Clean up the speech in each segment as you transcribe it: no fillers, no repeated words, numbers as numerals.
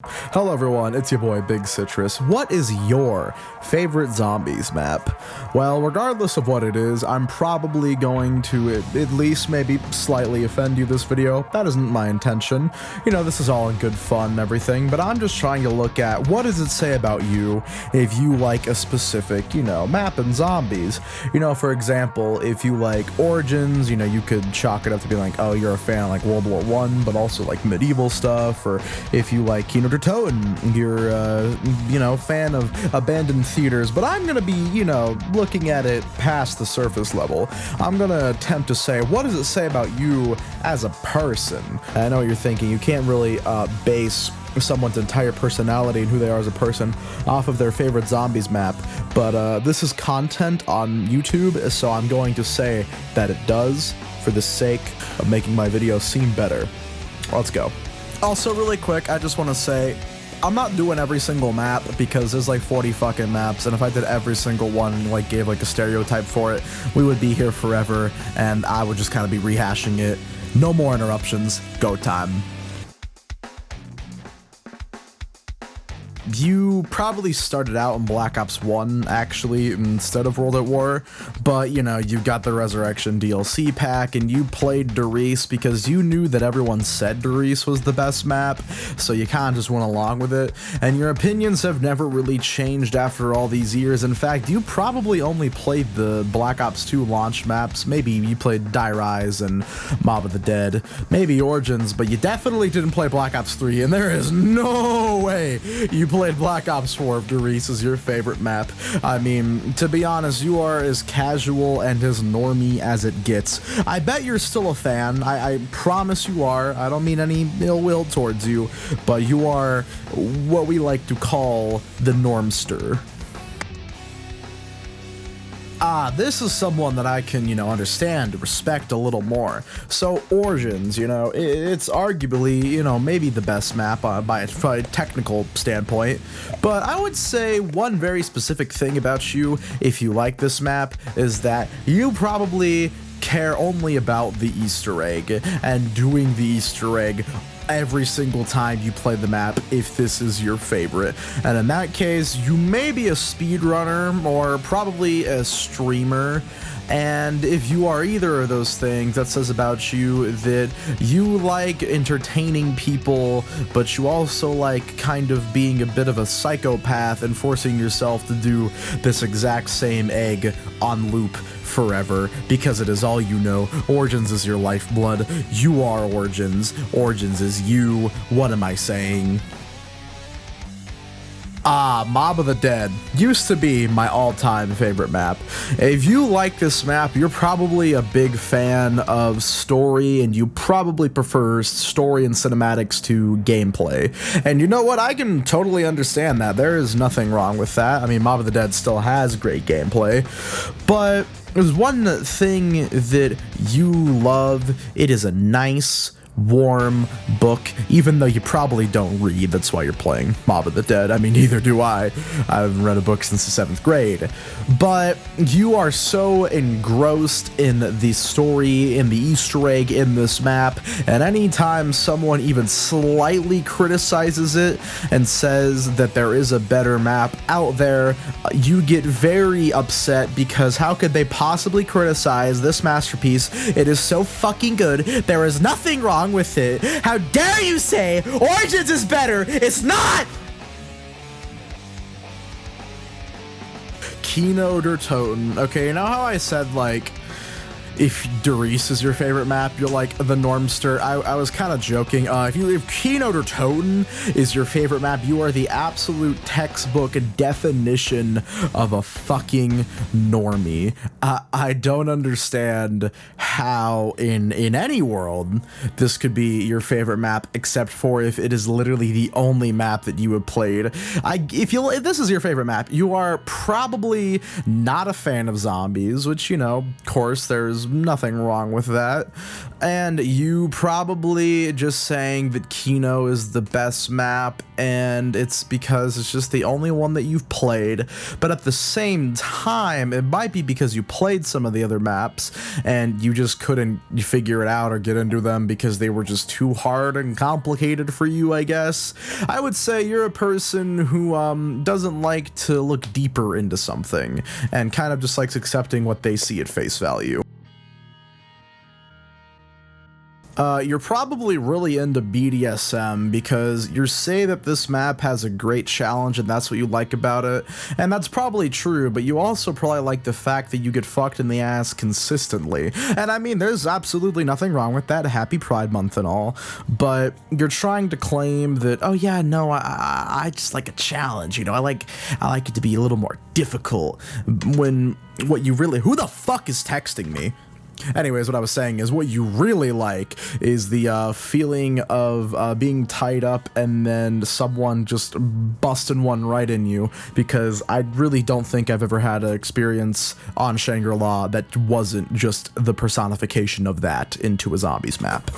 Hello everyone, it's your boy Big Citrus. What is your favorite zombies map? Well, regardless of what it is, I'm probably going to at least maybe slightly offend you this video. That isn't my intention. You know, this is all in good fun and everything, but I'm just trying to look at what does it say about you if you like a specific, map in zombies. For example, if you like Origins, you could chalk it up to be like, oh, you're a fan of like World War I, but also like medieval stuff, or if you like Kino der Toten, you're fan of abandoned theaters. But I'm gonna be looking at it past the surface level. I'm gonna attempt to say, what does it say about you as a person? And I know what you're thinking, you can't really base someone's entire personality and who they are as a person off of their favorite zombies map, but this is content on YouTube, so I'm going to say that it does for the sake of making my video seem better. Let's go. Also, really quick, I just want to say, I'm not doing every single map because there's like 40 fucking maps, and if I did every single one and like gave like a stereotype for it, we would be here forever, and I would just kind of be rehashing it. No more interruptions. Go time. You probably started out in Black Ops 1, actually, instead of World at War, but, you got the Resurrection DLC pack, and you played Der Riese because you knew that everyone said Der Riese was the best map, so you kind of just went along with it, and your opinions have never really changed after all these years. In fact, you probably only played the Black Ops 2 launch maps. Maybe you played Die Rise and Mob of the Dead, maybe Origins, but you definitely didn't play Black Ops 3, and there is no way you played Black Ops 4 if Der Riese is your favorite map. I mean, to be honest, you are as casual and as normie as it gets. I bet you're still a fan. I promise you are. I don't mean any ill will towards you, but you are what we like to call the normster. This is someone that I can, understand, respect a little more. So, Origins, it's arguably, maybe the best map by a technical standpoint, but I would say one very specific thing about you, if you like this map, is that you probably care only about the Easter egg, and doing the Easter egg every single time you play the map if this is your favorite. And in that case, you may be a speedrunner or probably a streamer. And if you are either of those things, that says about you that you like entertaining people, but you also like kind of being a bit of a psychopath and forcing yourself to do this exact same egg on loop forever because it is all you know. Origins is your lifeblood. You are Origins. Origins is you. What am I saying? Mob of the Dead used to be my all-time favorite map. If you like this map, you're probably a big fan of story, and you probably prefer story and cinematics to gameplay. And you know what? I can totally understand that. There is nothing wrong with that. I mean, Mob of the Dead still has great gameplay, but there's one thing that you love. It is a nice, warm book, even though you probably don't read. That's why you're playing Mob of the Dead. I mean, neither do I. I haven't read a book since the 7th grade. But you are so engrossed in the story, in the Easter egg in this map, and anytime someone even slightly criticizes it and says that there is a better map out there, you get very upset because how could they possibly criticize this masterpiece? It is so fucking good. There is nothing wrong with it. How dare you say Origins is better? It's not! Kino der Toten. Okay, you know how I said, like, if Der Riese is your favorite map, you're like the normster? I was kind of joking. If Kino der Toten is your favorite map, you are the absolute textbook definition of a fucking normie. I don't understand how in any world this could be your favorite map, except for if it is literally the only map that you have played. If this is your favorite map, you are probably not a fan of zombies, which, of course, there's nothing wrong with that. And you probably just saying that Kino is the best map, and it's because it's just the only one that you've played. But at the same time, it might be because you played some of the other maps and you just couldn't figure it out or get into them because they were just too hard and complicated for you, I guess. I would say you're a person who doesn't like to look deeper into something and kind of just likes accepting what they see at face value. You're probably really into BDSM because you say that this map has a great challenge and that's what you like about it, and that's probably true, but you also probably like the fact that you get fucked in the ass consistently. And I mean, there's absolutely nothing wrong with that, happy Pride Month and all, but you're trying to claim that, oh yeah, no, I just like a challenge, you know, I like it to be a little more difficult, when what you really— who the fuck is texting me? Anyways, what I was saying is what you really like is the feeling of being tied up and then someone just busting one right in you, because I really don't think I've ever had an experience on Shangri-La that wasn't just the personification of that into a zombies map.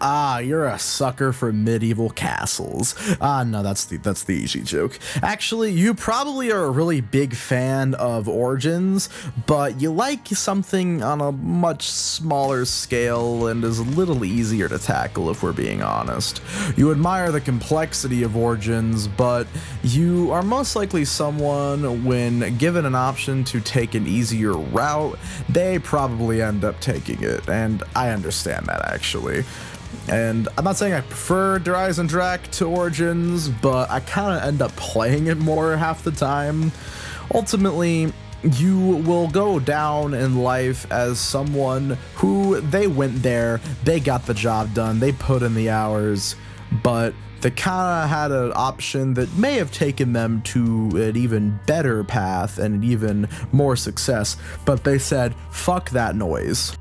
Ah, you're a sucker for medieval castles. No, that's the easy joke. Actually, you probably are a really big fan of Origins, but you like something on a much smaller scale and is a little easier to tackle, if we're being honest. You admire the complexity of Origins, but you are most likely someone, when given an option to take an easier route, they probably end up taking it, and I understand that, actually. And I'm not saying I prefer Der Eisendrache to Origins, but I kind of end up playing it more half the time. Ultimately, you will go down in life as someone who, they went there, they got the job done, they put in the hours, but they kind of had an option that may have taken them to an even better path and even more success, but they said, fuck that noise.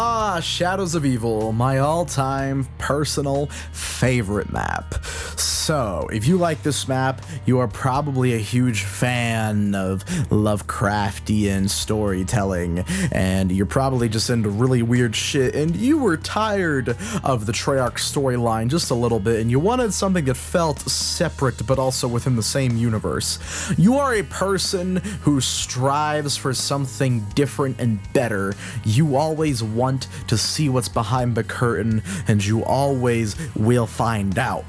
Ah, Shadows of Evil, my all-time personal favorite map. So, if you like this map, you are probably a huge fan of Lovecraftian storytelling, and you're probably just into really weird shit, and you were tired of the Treyarch storyline just a little bit, and you wanted something that felt separate but also within the same universe. You are a person who strives for something different and better. You always want to see what's behind the curtain, and you always will find out.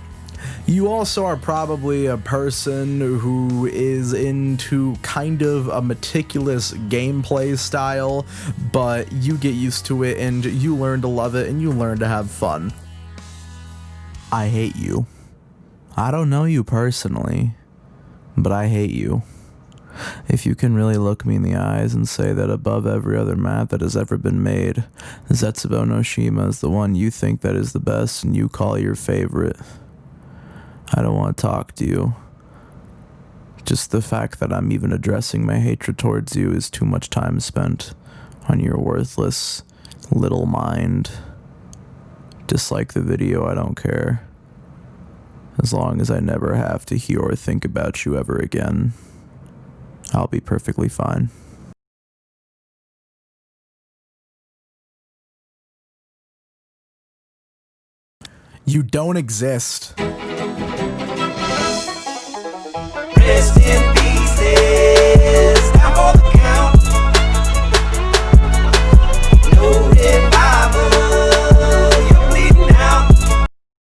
You also are probably a person who is into kind of a meticulous gameplay style, but you get used to it and you learn to love it and you learn to have fun. I hate you. I don't know you personally, but I hate you. If you can really look me in the eyes and say that above every other map that has ever been made, Zetsubou no Shima is the one you think that is the best and you call your favorite, I don't want to talk to you. Just the fact that I'm even addressing my hatred towards you is too much time spent on your worthless little mind. Dislike the video, I don't care. As long as I never have to hear or think about you ever again, I'll be perfectly fine. You don't exist. Rest in